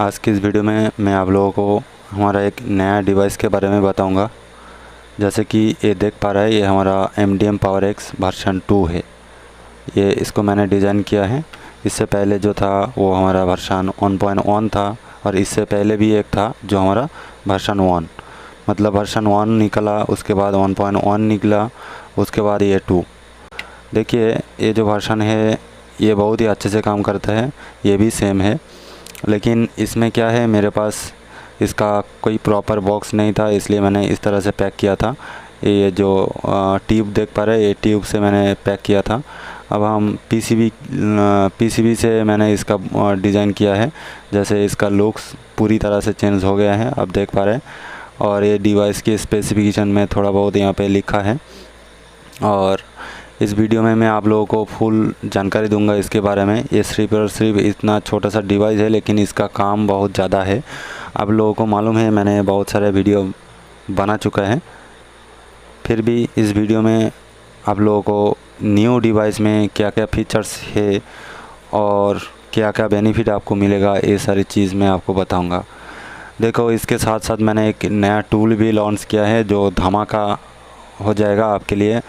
आज की इस वीडियो में मैं आप लोगों को हमारा एक नया डिवाइस के बारे में बताऊंगा। जैसे कि ये देख पा रहा है, ये हमारा MDM PowerX वर्जन 2 है। ये इसको मैंने डिज़ाइन किया है। इससे पहले जो था वो हमारा वर्जन 1.1 था, और इससे पहले भी एक था जो हमारा वर्जन 1, मतलब वर्जन 1 निकला, उसके बाद 1.1 निकला, उसके बाद ये 2। देखिए ये जो वर्जन है ये बहुत ही अच्छे से काम करता है, ये भी सेम है। लेकिन इसमें क्या है, मेरे पास इसका कोई प्रॉपर बॉक्स नहीं था, इसलिए मैंने इस तरह से पैक किया था। ये जो ट्यूब देख पा रहे हैं, ये ट्यूब से मैंने पैक किया था। अब हम पीसीबी से मैंने इसका डिज़ाइन किया है। जैसे इसका लुक्स पूरी तरह से चेंज हो गया है, आप देख पा रहे हैं। और ये डिवाइस की स्पेसिफिकेशन में थोड़ा बहुत यहाँ पे लिखा है, और इस वीडियो में मैं आप लोगों को फुल जानकारी दूंगा इसके बारे में। ये सिर्फ और सिर्फ इतना छोटा सा डिवाइस है, लेकिन इसका काम बहुत ज़्यादा है। आप लोगों को मालूम है, मैंने बहुत सारे वीडियो बना चुका है, फिर भी इस वीडियो में आप लोगों को न्यू डिवाइस में क्या क्या फीचर्स है और क्या क्या बेनिफिट आपको मिलेगा, ये सारी चीज़ मैं आपको बताऊँगा। देखो, इसके साथ साथ मैंने एक नया टूल भी लॉन्च किया है जो धमाका हो जाएगा आपके लिए।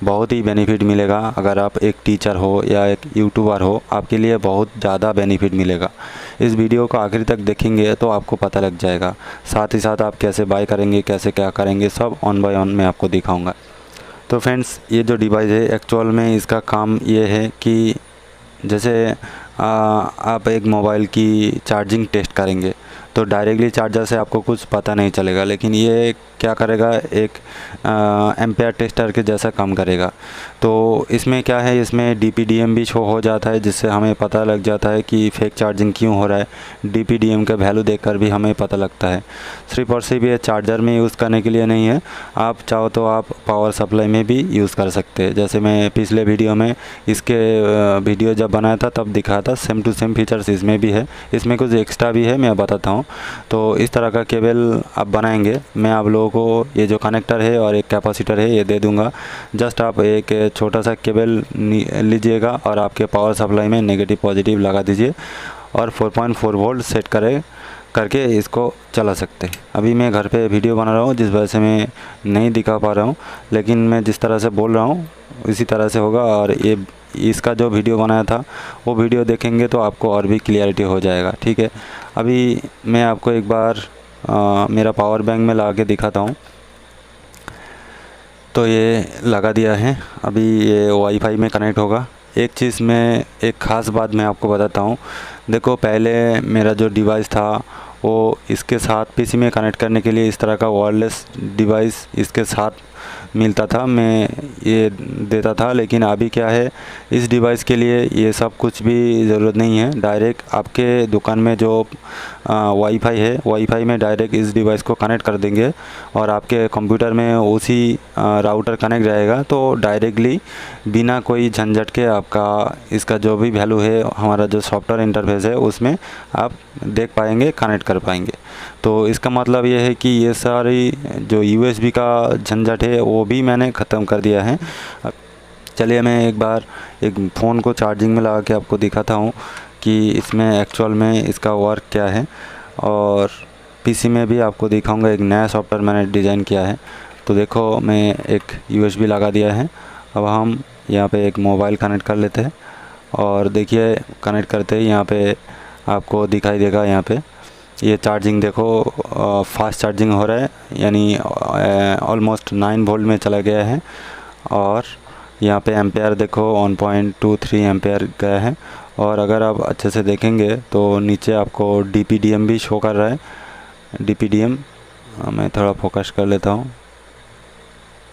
बहुत ही बेनिफिट मिलेगा। अगर आप एक टीचर हो या एक यूट्यूबर हो, आपके लिए बहुत ज़्यादा बेनिफिट मिलेगा। इस वीडियो को आखिर तक देखेंगे तो आपको पता लग जाएगा। साथ ही साथ आप कैसे बाय करेंगे, कैसे क्या करेंगे, सब ऑन बाय ऑन मैं आपको दिखाऊंगा। तो फ्रेंड्स, ये जो डिवाइस है एक्चुअल में इसका काम ये है कि जैसे आप एक मोबाइल की चार्जिंग टेस्ट करेंगे तो डायरेक्टली चार्जर से आपको कुछ पता नहीं चलेगा, लेकिन ये क्या करेगा, एक एम्पेयर टेस्टर के जैसा काम करेगा। तो इसमें क्या है, इसमें DPDM भी शो हो जाता है, जिससे हमें पता लग जाता है कि फेक चार्जिंग क्यों हो रहा है। DPDM का वैल्यू देखकर भी हमें पता लगता है। सिर्फ और सिर्फ ये चार्जर में यूज़ करने के लिए नहीं है, आप चाहो तो आप पावर सप्लाई में भी यूज़ कर सकते हैं। जैसे मैं पिछले वीडियो में इसके वीडियो जब बनाया था तब दिखाया था, सेम टू सेम फीचर्स इसमें भी है। इसमें कुछ एक्स्ट्रा भी है, मैं बताता हूँ। तो इस तरह का केबल आप बनाएंगे, मैं आप लोगों को ये जो कनेक्टर है और एक कैपेसिटर है ये दे दूंगा। जस्ट आप एक छोटा सा केबल लीजिएगा और आपके पावर सप्लाई में नेगेटिव पॉजिटिव लगा दीजिए, और 4.4 वोल्ट सेट करके इसको चला सकते हैं। अभी मैं घर पे वीडियो बना रहा हूँ, जिस वजह से मैं नहीं दिखा पा रहा हूँ, लेकिन मैं जिस तरह से बोल रहा हूँ इसी तरह से होगा। और ये इसका जो वीडियो बनाया था वो वीडियो देखेंगे तो आपको और भी क्लियरिटी हो जाएगा, ठीक है। अभी मैं आपको एक बार मेरा पावर बैंक में लगा के दिखाता हूँ। तो ये लगा दिया है, अभी ये वाईफाई में कनेक्ट होगा। एक चीज़ में एक ख़ास बात मैं आपको बताता हूँ। देखो, पहले मेरा जो डिवाइस था वो इसके साथ पीसी में कनेक्ट करने के लिए इस तरह का वायरलेस डिवाइस इसके साथ मिलता था, मैं ये देता था। लेकिन अभी क्या है, इस डिवाइस के लिए ये सब कुछ भी ज़रूरत नहीं है। डायरेक्ट आपके दुकान में जो वाईफाई है, वाईफाई में डायरेक्ट इस डिवाइस को कनेक्ट कर देंगे और आपके कंप्यूटर में उसी राउटर कनेक्ट रहेगा। तो डायरेक्टली बिना कोई झंझट के आपका इसका जो भी वैल्यू है, हमारा जो सॉफ्टवेयर इंटरफेस है उसमें आप देख पाएंगे, कनेक्ट कर पाएंगे। तो इसका मतलब ये है कि ये सारी जो USB का झंझट है वो भी मैंने ख़त्म कर दिया है। चलिए मैं एक बार एक फ़ोन को चार्जिंग में लगा के आपको दिखाता हूँ कि इसमें एक्चुअल में इसका वर्क क्या है, और PC में भी आपको दिखाऊंगा। एक नया सॉफ्टवेयर मैंने डिज़ाइन किया है। तो देखो, मैं एक USB लगा दिया है। अब हम यहाँ पे एक मोबाइल कनेक्ट कर लेते हैं, और देखिए कनेक्ट करते ही यहाँ पे आपको दिखाई देगा, यहाँ पे ये चार्जिंग देखो, फास्ट चार्जिंग हो रहा है, यानी ऑलमोस्ट 9 वोल्ट में चला गया है। और यहाँ पे एम्पेयर देखो 1.23 एम्पेयर गया है। और अगर आप अच्छे से देखेंगे तो नीचे आपको DPDM भी शो कर रहा है। DPDM मैं थोड़ा फोकस कर लेता हूँ,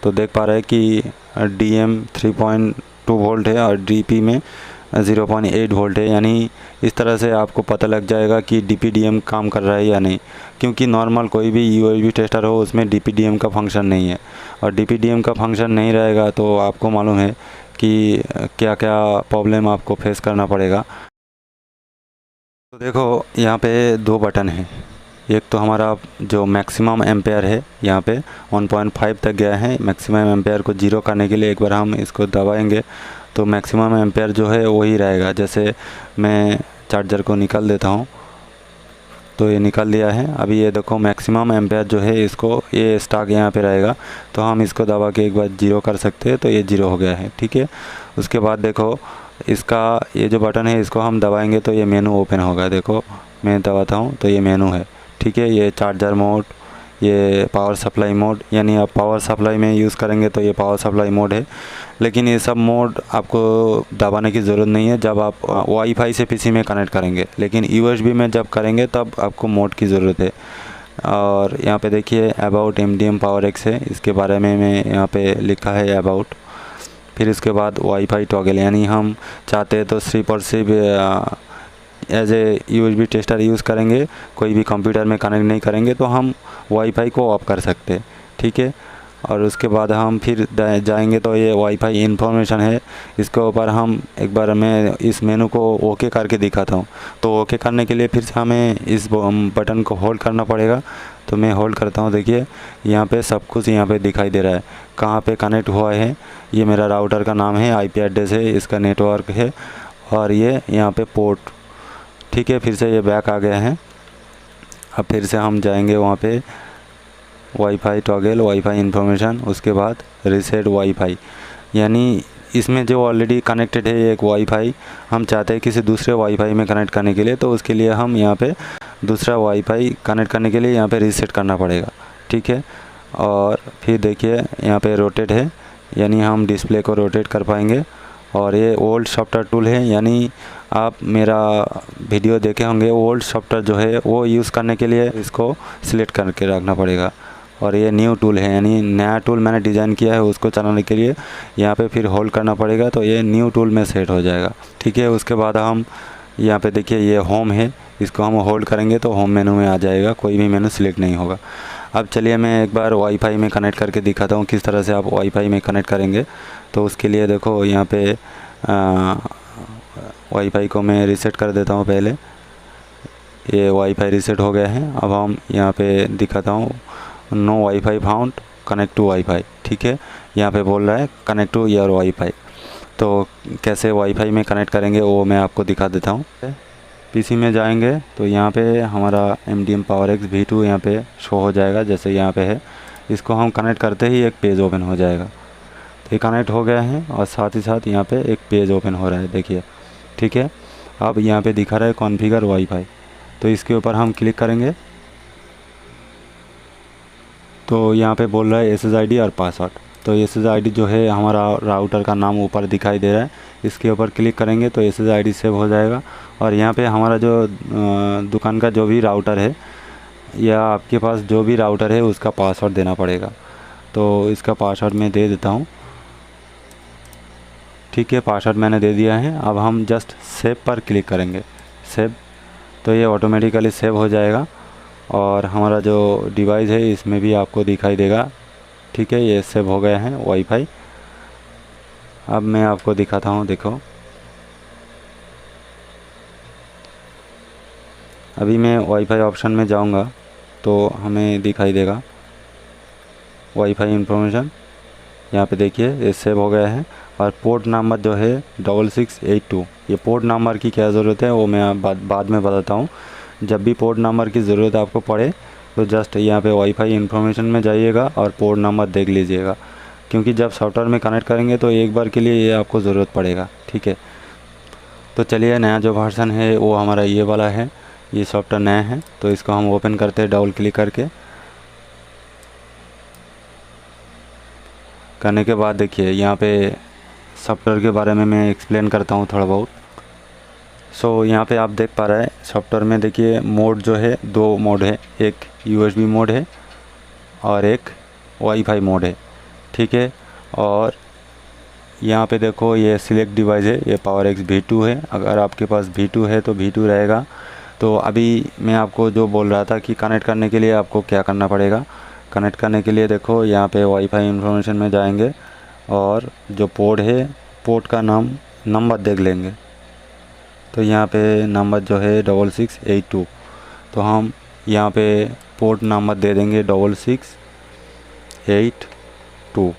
तो देख पा रहे हैं कि DM 3.2 वोल्ट है और DP में 0.8 वोल्ट है। यानी इस तरह से आपको पता लग जाएगा कि DPDM काम कर रहा है या नहीं, क्योंकि नॉर्मल कोई भी USB टेस्टर हो उसमें DPDM का फंक्शन नहीं है। और DPDM का फंक्शन नहीं रहेगा तो आपको मालूम है कि क्या क्या प्रॉब्लम आपको फेस करना पड़ेगा। तो देखो, यहाँ पे 2 बटन है। एक तो हमारा जो मैक्सिमम एम्पेयर है, यहाँ पे 1.5 तक गया है। मैक्सिमम एम्पेयर को 0 करने के लिए एक बार हम इसको दबाएंगे तो मैक्सिमम एम्पेयर जो है वही रहेगा। जैसे मैं चार्जर को निकाल देता हूँ, तो ये निकाल दिया है। अभी ये देखो मैक्सिमम एम्पेयर जो है इसको, ये स्टॉक यहाँ पे रहेगा, तो हम इसको दबा के एक बार 0 कर सकते हैं, तो ये 0 हो गया है। ठीक है, उसके बाद देखो इसका ये जो बटन है इसको हम दबाएंगे तो ये मेनू ओपन होगा। देखो मैं दबाता हूँ तो ये मेनू है। ठीक है, ये चार्जर मोड, ये पावर सप्लाई मोड, यानी आप पावर सप्लाई में यूज़ करेंगे तो ये पावर सप्लाई मोड है। लेकिन ये सब मोड आपको दबाने की ज़रूरत नहीं है जब आप वाईफाई से पीसी में कनेक्ट करेंगे, लेकिन यूएसबी में जब करेंगे तब आपको मोड की ज़रूरत है। और यहाँ पे देखिए अबाउट MDM पावर एक्स है, इसके बारे में मैं यहाँ पे लिखा है अबाउट। फिर इसके बाद वाईफाई टॉगल, यानी हम चाहते हैं तो सिर्फ और सिर्फ as a USB tester use करेंगे, कोई भी कंप्यूटर में कनेक्ट नहीं करेंगे तो हम वाईफाई को ऑफ कर सकते हैं। ठीक है, और उसके बाद हम फिर जाएंगे तो ये वाईफाई इन्फॉर्मेशन है, इसके ऊपर हम एक बार मैं इस मेनू को ओके करके दिखाता हूँ। तो ओके करने के लिए फिर से हमें इस बटन को होल्ड करना पड़ेगा। तो मैं होल्ड करता हूँ। देखिए यहाँ पे सब कुछ यहाँ पे दिखाई दे रहा है, कहाँ पे कनेक्ट हुआ है, ये मेरा राउटर का नाम है, IP एड्रेस है, इसका नेटवर्क है, और ये यहाँ पे पोर्ट। ठीक है, फिर से ये बैक आ गया है। अब फिर से हम जाएंगे वहाँ पे वाईफाई टॉगल, वाईफाई इन्फॉर्मेशन, उसके बाद रीसेट वाईफाई, यानी इसमें जो ऑलरेडी कनेक्टेड है एक वाईफाई, हम चाहते हैं किसी दूसरे वाईफाई में कनेक्ट करने के लिए, तो उसके लिए हम यहाँ पे दूसरा वाईफाई कनेक्ट करने के लिए यहाँ पे रीसेट करना पड़ेगा। ठीक है, और फिर देखिए यहाँ पे रोटेट है, यानी हम डिस्प्ले को रोटेट कर पाएंगे। और ये ओल्ड सॉफ्टवेयर टूल है, यानी आप मेरा वीडियो देखे होंगे, ओल्ड सॉफ्टवेयर जो है वो यूज़ करने के लिए इसको सिलेक्ट करके रखना पड़ेगा। और ये न्यू टूल है, यानी नया टूल मैंने डिज़ाइन किया है, उसको चलाने के लिए यहाँ पे फिर होल्ड करना पड़ेगा, तो ये न्यू टूल में सेट हो जाएगा। ठीक है, उसके बाद हम यहाँ पे देखिए ये होम है, इसको हम होल्ड करेंगे तो होम मेनू में आ जाएगा, कोई भी मेनू सिलेक्ट नहीं होगा। अब चलिए मैं एक बार वाईफाई में कनेक्ट करके दिखाता हूँ किस तरह से आप वाईफाई में कनेक्ट करेंगे। तो उसके लिए देखो यहाँ पे वाईफाई को मैं रीसेट कर देता हूँ पहले। ये वाईफाई रीसेट हो गया है। अब हम यहाँ पे दिखाता हूँ, no wifi found, connect to wifi. ठीक है, यहाँ पे बोल रहा है कनेक्ट टू योर वाईफाई। तो कैसे वाईफाई में कनेक्ट करेंगे वो मैं आपको दिखा देता हूँ। पीसी में जाएंगे तो यहाँ पे हमारा MDM पावर एक्स V2 यहाँ पे शो हो जाएगा, जैसे यहाँ पे है। इसको हम कनेक्ट करते ही एक पेज ओपन हो जाएगा। तो ये कनेक्ट हो गया है और साथ ही साथ यहाँ पे एक पेज ओपन हो रहा है, देखिए। ठीक है, अब यहाँ पे दिखा रहा है कॉन्फ़िगर वाईफाई, तो इसके ऊपर हम क्लिक करेंगे तो यहाँ पे बोल रहा है SSID और पासवर्ड। तो SSID जो है हमारा राउटर का नाम ऊपर दिखाई दे रहा है, इसके ऊपर क्लिक करेंगे तो SSID सेव हो जाएगा। और यहाँ पे हमारा जो दुकान का जो भी राउटर है या आपके पास जो भी राउटर है उसका पासवर्ड देना पड़ेगा। तो इसका पासवर्ड मैं दे देता हूँ। ठीक है, पासवर्ड मैंने दे दिया है। अब हम जस्ट सेव पर क्लिक करेंगे, सेव, तो ये ऑटोमेटिकली सेव हो जाएगा और हमारा जो डिवाइस है इसमें भी आपको दिखाई देगा। ठीक है, ये सेव हो गया है वाईफाई। अब मैं आपको दिखाता हूँ, देखो अभी मैं वाईफाई ऑप्शन में जाऊँगा तो हमें दिखाई देगा वाईफाई इन्फॉर्मेशन। यहाँ पे देखिए ये सेव हो गया है। और पोर्ट नंबर जो है 6682, ये पोर्ट नंबर की क्या ज़रूरत है वो मैं बाद में बताता हूँ। जब भी पोर्ट नंबर की ज़रूरत आपको पड़े तो जस्ट यहाँ पे वाईफाई इन्फॉर्मेशन में जाइएगा और पोर्ट नंबर देख लीजिएगा, क्योंकि जब सॉफ्टवेयर में कनेक्ट करेंगे तो एक बार के लिए ये आपको ज़रूरत पड़ेगा। ठीक है, तो चलिए नया जो वर्जन है वो हमारा ये वाला है, ये सॉफ्टवेयर नया है। तो इसको हम ओपन करते हैं डबल क्लिक करने के बाद देखिए यहाँ पे सॉफ्टवेयर के बारे में मैं एक्सप्लेन करता हूँ थोड़ा बहुत। सो यहाँ पे आप देख पा रहे हैं सॉफ्टवेयर में, देखिए मोड जो है 2 मोड है, एक USB मोड है और एक वाईफाई मोड है। ठीक है, और यहाँ पे देखो ये सिलेक्ट डिवाइस है, ये पावर एक्स V2 है। अगर आपके पास V2 है तो V2 रहेगा। तो अभी मैं आपको जो बोल रहा था कि कनेक्ट करने के लिए आपको क्या करना पड़ेगा। कनेक्ट करने के लिए देखो यहाँ पे वाईफाई इन्फॉर्मेशन में जाएंगे और जो पोर्ट है, पोर्ट का नंबर देख लेंगे। तो यहाँ पे नंबर जो है 6682, तो हम यहाँ पे पोर्ट नंबर दे देंगे 6682।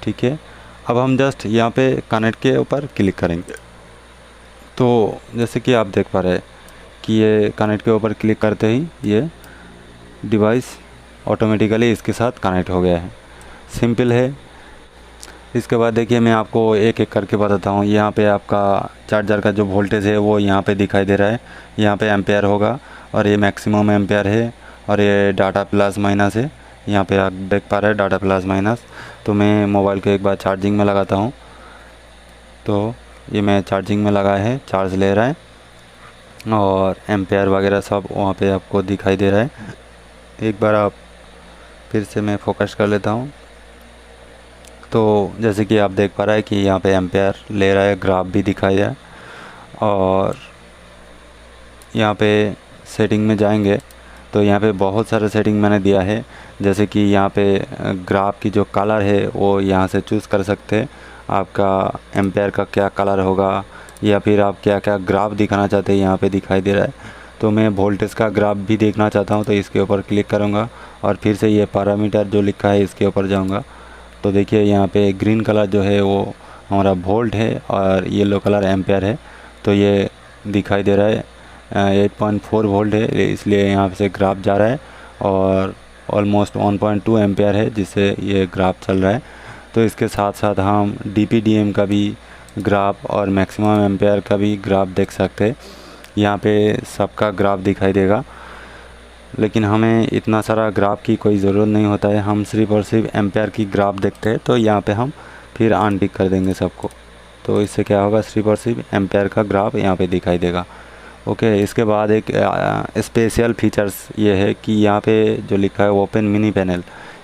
ठीक है, अब हम जस्ट यहाँ पे कनेक्ट के ऊपर क्लिक करेंगे। तो जैसे कि आप देख पा रहे हैं कि ये कनेक्ट के ऊपर क्लिक करते ही ये डिवाइस ऑटोमेटिकली इसके साथ कनेक्ट हो गया है। सिंपल है। इसके बाद देखिए मैं आपको एक एक करके बताता हूँ। यहाँ पे आपका चार्जर का जो वोल्टेज है वो यहाँ पे दिखाई दे रहा है। यहाँ पे एम्पेयर होगा और ये मैक्सिमम एम्पेयर है और ये डाटा प्लस माइनस है। यहाँ पे आप देख पा रहे हैं डाटा प्लस माइनस। तो मैं मोबाइल को एक बार चार्जिंग में लगाता हूँ। तो ये मैं चार्जिंग में लगा है, चार्ज ले रहा है और एम्पेयर वगैरह सब वहाँ पे आपको दिखाई दे रहा है। एक बार आप फिर से मैं फोकस कर लेता हूँ। तो जैसे कि आप देख पा रहे हैं कि यहाँ पे एम्पेयर ले रहा है, ग्राफ भी दिखाई दे रहा है। और यहाँ पे सेटिंग में जाएंगे तो यहाँ पे बहुत सारे सेटिंग मैंने दिया है। जैसे कि यहाँ पे ग्राफ की जो कलर है वो यहाँ से चूज़ कर सकते हैं। आपका एम्पेयर का क्या कलर होगा या फिर आप क्या क्या ग्राफ दिखाना चाहते हैं यहाँ पे दिखाई दे रहा है। तो मैं वोल्टेज का ग्राफ भी देखना चाहता हूँ तो इसके ऊपर क्लिक करूँगा और फिर से ये पैरामीटर जो लिखा है इसके ऊपर जाऊँगा। तो देखिए यहाँ पे ग्रीन कलर जो है वो हमारा वोल्ट है और येलो कलर एम्पेयर है। तो ये दिखाई दे रहा है 8.4 वोल्ट है, इसलिए यहाँ से ग्राफ जा रहा है और ऑलमोस्ट 1.2 एम्पेयर है जिससे ये ग्राफ चल रहा है। तो इसके साथ साथ हम DPDM का भी ग्राफ और मैक्सिमम एम्पेयर का भी ग्राफ देख सकते हैं। यहाँ पे सबका ग्राफ दिखाई देगा, लेकिन हमें इतना सारा ग्राफ की कोई ज़रूरत नहीं होता है। हम सिर्फ और सिर्फ एम्पेयर की ग्राफ देखते हैं। तो यहाँ पे हम फिर अनटिक कर देंगे सबको। तो इससे क्या होगा, सिर्फ और सिर्फ एम्पेयर का ग्राफ यहाँ पे दिखाई देगा। ओके, इसके बाद एक स्पेशल फीचर्स ये है कि यहाँ पे जो लिखा है ओपन मिनी पैनल,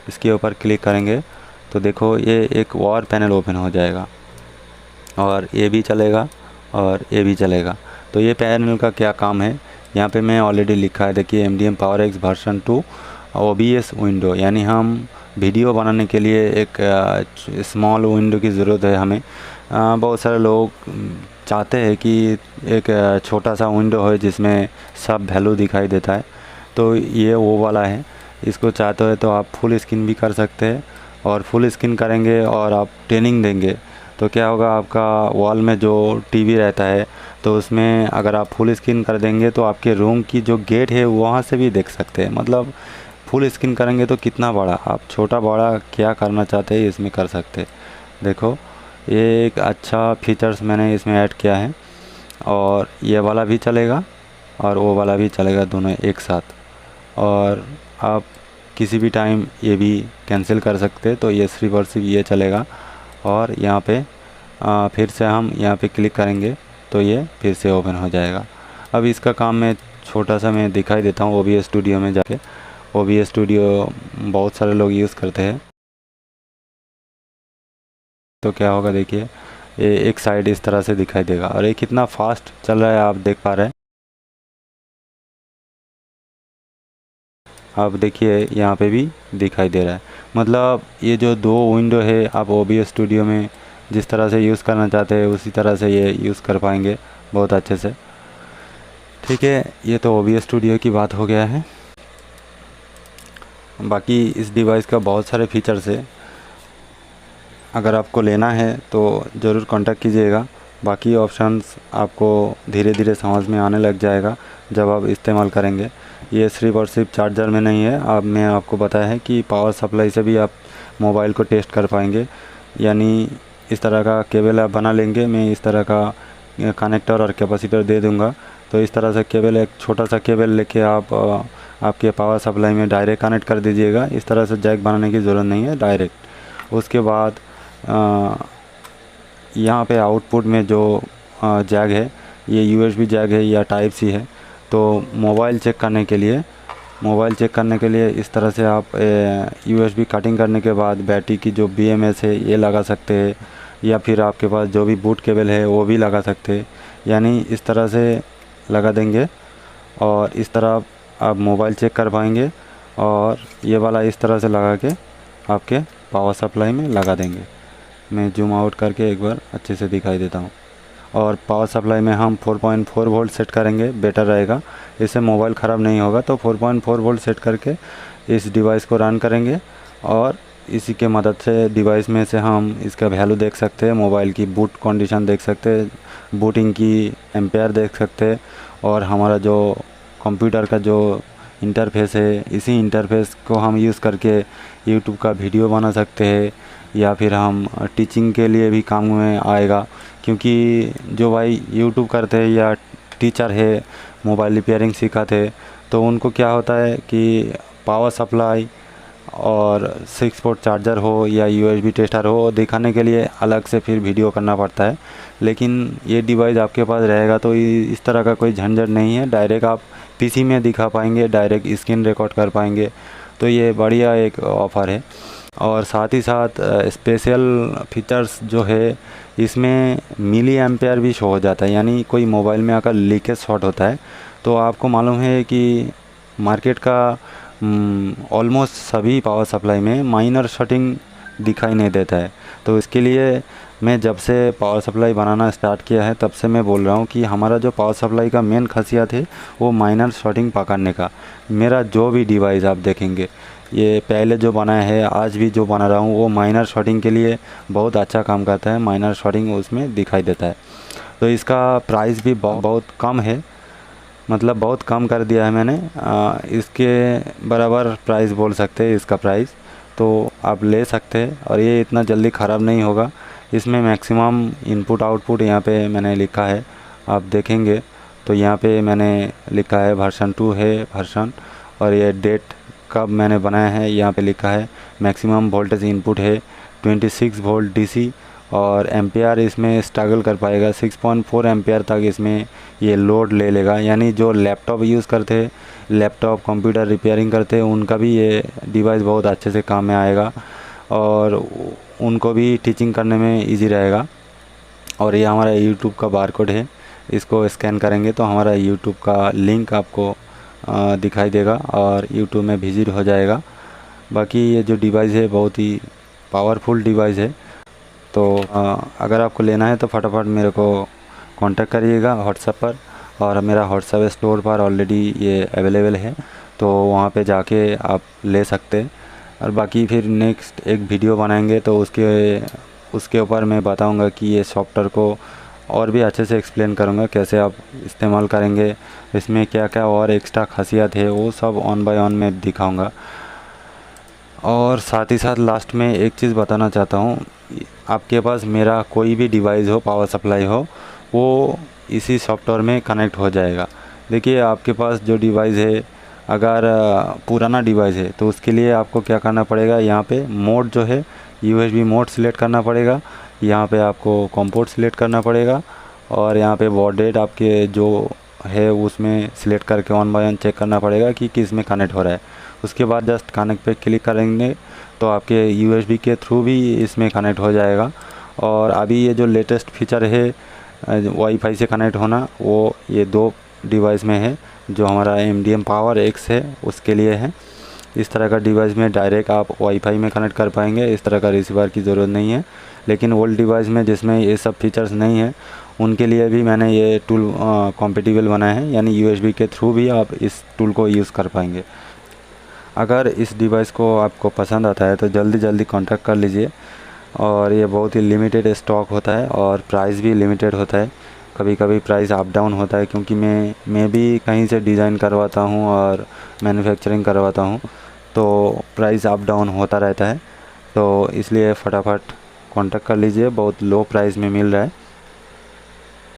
इसके ऊपर क्लिक करेंगे तो देखो ये एक और पैनल ओपन हो जाएगा और ये भी चलेगा और ये भी चलेगा। तो ये पैनल का क्या काम है यहाँ पे मैं ऑलरेडी लिखा है। देखिए MDM PowerX version 2 OBS window, यानी हम वीडियो बनाने के लिए एक स्मॉल विंडो की ज़रूरत है हमें। बहुत सारे लोग चाहते हैं कि एक छोटा सा विंडो हो जिसमें सब वैल्यू दिखाई देता है। तो ये वो वाला है। इसको चाहते हो तो आप फुल स्क्रीन भी कर सकते हैं और फुल स्क्रीन करेंगे और आप ट्रेनिंग देंगे तो क्या होगा, आपका वॉल में जो टीवी रहता है तो उसमें अगर आप फुल स्क्रीन कर देंगे तो आपके रूम की जो गेट है वहाँ से भी देख सकते हैं। मतलब फुल स्क्रीन करेंगे तो कितना बड़ा, आप छोटा बड़ा क्या करना चाहते हैं इसमें कर सकते हैं। देखो ये एक अच्छा फीचर्स मैंने इसमें ऐड किया है और ये वाला भी चलेगा और वो वाला भी चलेगा, दोनों एक साथ। और आप किसी भी टाइम ये भी कैंसिल कर सकते हैं। तो ये सिर्फ और सिर्फ ये चलेगा और यहाँ पे फिर से हम यहाँ पे क्लिक करेंगे तो ये फिर से ओपन हो जाएगा। अब इसका काम मैं छोटा सा मैं दिखाई देता हूँ OBS स्टूडियो में जाके। OBS स्टूडियो बहुत सारे लोग यूज़ करते हैं। तो क्या होगा, देखिए ये एक साइड इस तरह से दिखाई देगा और ये कितना फास्ट चल रहा है आप देख पा रहे हैं। आप देखिए यहाँ पे भी दिखाई दे रहा है। मतलब ये जो दो विंडो है आप OBS स्टूडियो में जिस तरह से यूज़ करना चाहते हैं उसी तरह से ये यूज़ कर पाएंगे बहुत अच्छे से। ठीक है, ये तो OBS स्टूडियो की बात हो गया है। बाकी इस डिवाइस का बहुत सारे फीचर्स है, अगर आपको लेना है तो ज़रूर कांटेक्ट कीजिएगा। बाकी ऑप्शंस आपको धीरे धीरे समझ में आने लग जाएगा जब आप इस्तेमाल करेंगे। ये सिर्फ और सिर्फ चार्जर में नहीं है, अब मैं आपको बताया है कि पावर सप्लाई से भी आप मोबाइल को टेस्ट कर पाएंगे। यानी इस तरह का केबल आप बना लेंगे, मैं इस तरह का कनेक्टर और कैपेसिटर दे दूंगा। तो इस तरह से केबल, एक छोटा सा केबल लेके आप आपके पावर सप्लाई में डायरेक्ट कनेक्ट कर दीजिएगा। इस तरह से जैक बनाने की ज़रूरत नहीं है, डायरेक्ट। उसके बाद यहाँ पे आउटपुट में जो जैक है ये USB जैक है या टाइप C है। तो मोबाइल चेक करने के लिए इस तरह से आप USB कटिंग करने के बाद बैटरी की जो BMS है ये लगा सकते हैं या फिर आपके पास जो भी बूट केबल है वो भी लगा सकते हैं। यानी इस तरह से लगा देंगे और इस तरह आप मोबाइल चेक कर पाएंगे। और ये वाला इस तरह से लगा के आपके पावर सप्लाई में लगा देंगे। मैं जूम आउट करके एक बार अच्छे से दिखाई देता हूँ। और पावर सप्लाई में हम 4.4 वोल्ट सेट करेंगे, बेटर रहेगा, इससे मोबाइल ख़राब नहीं होगा। तो 4.4 वोल्ट सेट करके इस डिवाइस को रन करेंगे और इसी के मदद से डिवाइस में से हम इसका वैल्यू देख सकते हैं, मोबाइल की बूट कंडीशन देख सकते हैं, बूटिंग की एम्पेयर देख सकते हैं और हमारा जो कंप्यूटर का जो इंटरफेस है, इसी इंटरफेस को हम यूज़ करके यूट्यूब का वीडियो बना सकते हैं, या फिर हम टीचिंग के लिए भी काम में आएगा। क्योंकि जो भाई यूट्यूब करते हैं या टीचर है, मोबाइल रिपेयरिंग सिखाते, तो उनको क्या होता है कि पावर सप्लाई और 6 पोर्ट चार्जर हो या USB टेस्टर हो, दिखाने के लिए अलग से फिर वीडियो करना पड़ता है। लेकिन ये डिवाइस आपके पास रहेगा तो इस तरह का कोई झंझट नहीं है, डायरेक्ट आप PC में दिखा पाएंगे, डायरेक्ट स्क्रीन रिकॉर्ड कर पाएंगे। तो ये बढ़िया एक ऑफ़र है। और साथ ही साथ स्पेशल फीचर्स जो है, इसमें मिली एम्पेयर भी शो हो जाता है, यानी कोई मोबाइल में अगर लीकेज शॉट होता है तो आपको मालूम है कि मार्केट का ऑलमोस्ट सभी पावर सप्लाई में माइनर शॉर्टिंग दिखाई नहीं देता है। तो इसके लिए मैं जब से पावर सप्लाई बनाना स्टार्ट किया है तब से मैं बोल रहा हूँ कि हमारा जो पावर सप्लाई का मेन खासियत है वो माइनर शॉर्टिंग पकड़ने का। मेरा जो भी डिवाइस आप देखेंगे, ये पहले जो बनाया है, आज भी जो बना रहा हूँ, वो माइनर शॉर्टिंग के लिए बहुत अच्छा काम करता है। माइनर शॉर्टिंग उसमें दिखाई देता है। तो इसका प्राइस भी बहुत कम है, मतलब बहुत कम कर दिया है मैंने। इसके बराबर प्राइस बोल सकते हैं इसका प्राइस, तो आप ले सकते हैं। और ये इतना जल्दी ख़राब नहीं होगा। इसमें मैक्सिमम इनपुट आउटपुट यहाँ पे मैंने लिखा है, आप देखेंगे तो यहाँ पे मैंने लिखा है वर्जन 2 है वर्जन, और ये डेट कब मैंने बनाया है यहाँ पे लिखा है। मैक्सिमम वोल्टेज इनपुट है 26 वोल्ट DC, और एम्पियर इसमें स्ट्रगल कर पाएगा 6.4 एम्पियर तक इसमें ये लोड ले लेगा। यानी जो लैपटॉप यूज़ करते हैं, लैपटॉप कंप्यूटर रिपेयरिंग करते हैं, उनका भी ये डिवाइस बहुत अच्छे से काम में आएगा और उनको भी टीचिंग करने में इजी रहेगा। और ये हमारा यूट्यूब का बारकोड है, इसको स्कैन करेंगे तो हमारा यूट्यूब का लिंक आपको दिखाई देगा और यूट्यूब में विजिट हो जाएगा। बाकी ये जो डिवाइस है बहुत ही पावरफुल डिवाइस है। तो अगर आपको लेना है तो फटाफट मेरे को कांटेक्ट करिएगा व्हाट्सएप पर, और मेरा व्हाट्सएप स्टोर पर ऑलरेडी ये अवेलेबल है, तो वहाँ पे जाके आप ले सकते हैं। और बाकी फिर नेक्स्ट एक वीडियो बनाएंगे तो उसके ऊपर मैं बताऊंगा कि ये सॉफ्टवेयर को और भी अच्छे से एक्सप्लेन करूंगा कैसे आप इस्तेमाल करेंगे, इसमें क्या क्या और एक्स्ट्रा खासियत है, वो सब ऑन बाय ऑन मैं दिखाऊंगा। और साथ ही साथ लास्ट में एक चीज़ बताना चाहता हूँ, आपके पास मेरा कोई भी डिवाइस हो, पावर सप्लाई हो, वो इसी सॉफ्टवेयर में कनेक्ट हो जाएगा। देखिए आपके पास जो डिवाइस है, अगर पुराना डिवाइस है तो उसके लिए आपको क्या करना पड़ेगा, यहाँ पे मोड जो है USB मोड सिलेक्ट करना पड़ेगा, यहाँ पे आपको कॉम पोर्ट सिलेक्ट करना पड़ेगा, और यहाँ पे बॉड रेट आपके जो है उसमें सिलेक्ट करके ऑन बाय ऑन चेक करना पड़ेगा कि किस में कनेक्ट हो रहा है। उसके बाद जस्ट कनेक्ट पे क्लिक करेंगे तो आपके USB के थ्रू भी इसमें कनेक्ट हो जाएगा। और अभी ये जो लेटेस्ट फीचर है वाईफाई से कनेक्ट होना, वो ये 2 डिवाइस में है। जो हमारा MDM पावर X है उसके लिए है। इस तरह का डिवाइस में डायरेक्ट आप वाईफाई में कनेक्ट कर पाएंगे, इस तरह का रिसीवर की ज़रूरत नहीं है। लेकिन ओल्ड डिवाइस में जिसमें ये सब फीचर्स नहीं है, उनके लिए भी मैंने ये टूल कॉम्पेटिबल बनाया है, यानी USB के थ्रू भी आप इस टूल को यूज़ कर पाएंगे। अगर इस डिवाइस को आपको पसंद आता है तो जल्दी कांटेक्ट कर लीजिए। और ये बहुत ही लिमिटेड स्टॉक होता है और प्राइस भी लिमिटेड होता है। कभी कभी प्राइस अप डाउन होता है, क्योंकि मैं भी कहीं से डिज़ाइन करवाता हूँ और मैन्युफैक्चरिंग करवाता हूँ, तो प्राइस अप डाउन होता रहता है। तो इसलिए फटाफट कांटेक्ट कर लीजिए, बहुत लो प्राइस में मिल रहा है।